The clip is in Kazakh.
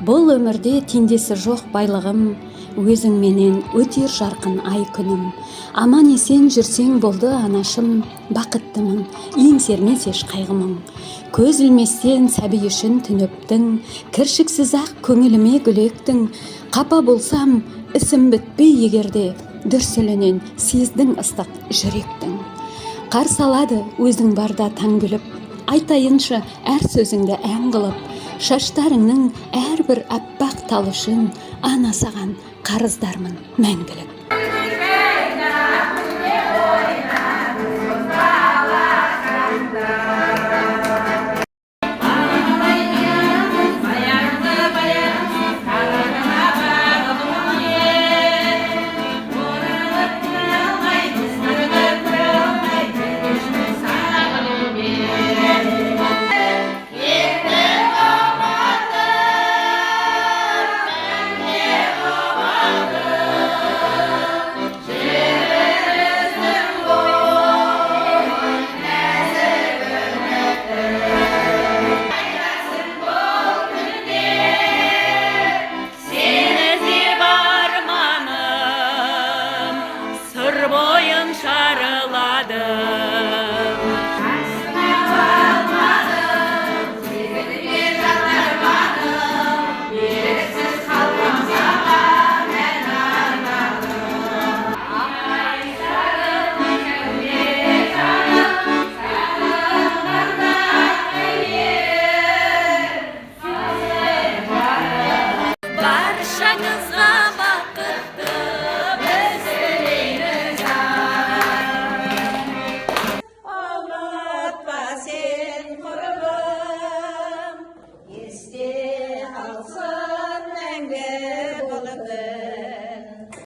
Бұл өмірде теңдесі жоқ байлығым, өзің менен өтер жарқын ай күнім. Аман есен жүрсең болды анашым, бақыттымын, еңсермес еш қайғымың. Көз ілместен сәби үшін түнөптің, кіршіксіз ақ көңіліме гүлектің. Қапа болсам, ісім бітпей егерде, дүрсілінен сездің ыстық жүректің. Қарсы алады өзің барда таң күліп, айтайыншы әр сөзіңді ән қылып. Шаштарыңның әрбір аппақ тал үшін ана саған қарыздармын мәңгілік. Boyun şarıladı. Barışanızla